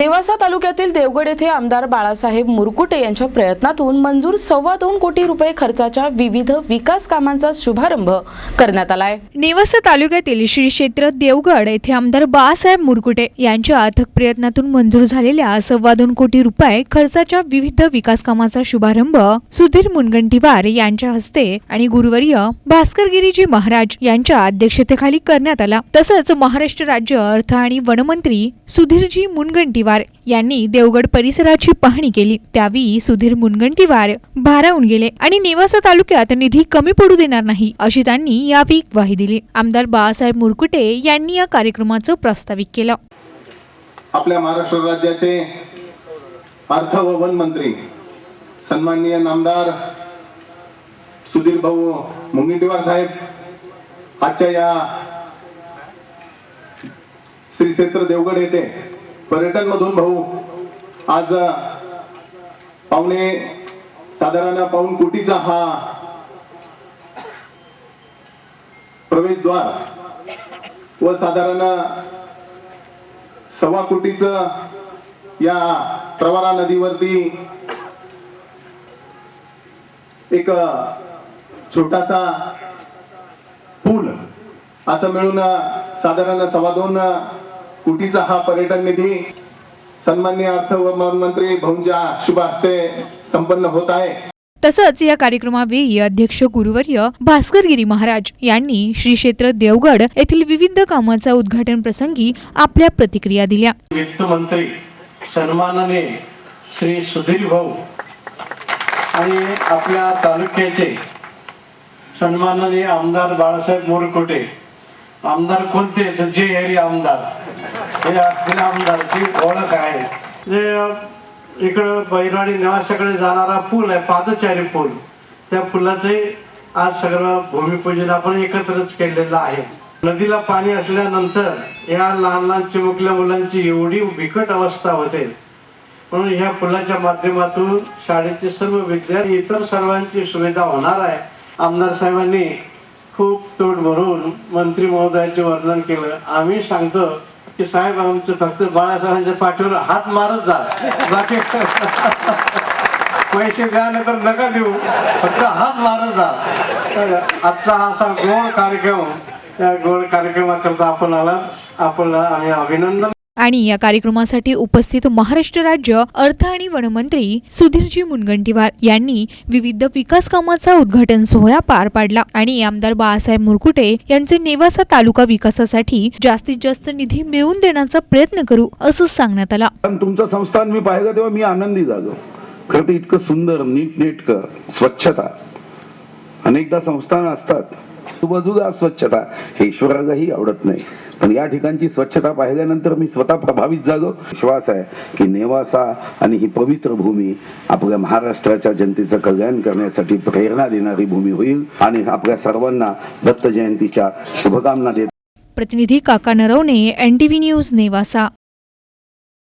नेवासा तालुक्यातील देवगड येथे आमदार बाळासाहेब मुरकुटे यांच्या प्रयत्नातून मंजूर 2.25 कोटी रुपये खर्चाच्या विविध विकास कामांचा शुभारंभ करण्यात आलाय। नेवासा तालुक्यातील श्री क्षेत्र देवगड येथे आमदार बाळासाहेब मुरकुटे यांच्या अथक प्रयत्नातून मंजूर झालेल्या 2.25 कोटी रुपये खर्चाच्या विविध विकास कामाचा शुभारंभ सुधीर मुनगंटीवार यांच्या हस्ते आणि गुरुवर्य भास्करगिरीजी महाराज यांच्या अध्यक्षतेखाली करण्यात आला। तसंच महाराष्ट्र राज्य अर्थ आणि वनमंत्री सुधीरजी मुनगंटीवार यांनी देवगड परिसराची पाहणी केली। त्यावेळी सुधीर मुनगंटीवार भारावून गेले आणि नेवासा तालुक्यात निधी कमी पडू देणार नाही अशी त्यांनी यावेळी ग्वाही दिली। आमदार बाळासाहेब मुरकुटे यांनी या कार्यक्रमाचं प्रास्ताविक केलं। आपल्या महाराष्ट्र राज्याचे अर्थ व वन मंत्री सन्माननीय नामदार सुधीर भाऊ मुनगंटीवार साहेब आजच्या या श्री क्षेत्र देवगड येथे पर्यटन मधून भाऊ आज साधारण 1.25 कोटीचा हा प्रवेशद्वार व साधारण 1.25 कोटीचं या प्रवरा नदीवरती एक छोटासा पूल असं मिळून साधारण 2.25 कोटीचा हा पर्यटन निधी सन्माननीय अर्थ व वन मंत्री भाऊंच्या शुभ हस्ते संपन्न होत आहे। तसंच या कार्यक्रमावेळी अध्यक्ष गुरुवर्य भास्करगिरी महाराज यांनी श्री क्षेत्र देवगड येथील विविध कामांचा उद्घाटन प्रसंगी आपल्या प्रतिक्रिया दिल्या। वित्त मंत्री सन्माननीय श्री सुधीर भाऊ आणि आपल्या तालुक्याचे सन्माननीय आमदार बाळासाहेब मुरकुटे, आमदार कोणते तर जे हरी आमदार, हे आपल्या आमदारची ओळख आहे। जे इकडं बैराडी नेवासाकडे जाणारा पूल आहे, पादचारी पूल, त्या पुलाचे आज सगळं भूमिपूजन आपण एकत्रच केलेलं आहे। नदीला पाणी असल्यानंतर या लहान लहान चिमुकल्या मुलांची एवढी बिकट अवस्था होते, म्हणून ह्या पुलाच्या माध्यमातून शाळेचे सर्व विद्यार्थी इतर सर्वांची सुविधा होणार आहे। आमदार साहेबांनी खूप तोड भरून मंत्री महोदयाचे वर्णन केलं। आम्ही सांगतो की साहेब आमचं फक्त बाळासाहेबांच्या पाठीवर हात मारत जा, बाकी पैसे द्या तर नका देऊ, फक्त हात मारत जा। तर आजचा असा गोड कार्यक्रम, त्या गोड कार्यक्रमाकरता आपण आलात, आपल्याला आम्ही अभिनंदन। आणि या कार्यक्रमासाठी उपस्थित महाराष्ट्र राज्य अर्थ आणि वनमंत्री सुधीरजी मुनगंटीवार यांनी विविध विकास कामाचा उद्घाटन सोहळा पार पाडला आणि आमदार बाळासाहेब मुरकुटे यांचे नेवासा तालुका विकासासाठी जास्तीत जास्त निधी मिळवून देण्याचा प्रयत्न करू असं सांगण्यात आला। तुमचं संस्थान मी पाहिलं तेव्हा मी आनंदी झालो। खरं तर इतकं सुंदर, नीटनेटकं, स्वच्छता, अनेकदा संस्थान असतात आजूबाजूला अस्वच्छता, हे ईश्वरालाही आवडत नाही, पण या ठिकाणची स्वच्छता पाहिल्यानंतर मी स्वतः प्रभावित झालो। विश्वास आहे की नेवासा आणि ही पवित्र भूमी आपल्या महाराष्ट्राच्या जनतेचं कल्याण करण्यासाठी प्रेरणा देणारी भूमी होईल आणि आपल्या सर्वांना दत्त जयंतीच्या शुभकामना देत। प्रतिनिधी काका नरवणे, NTV न्यूज, नेवासा।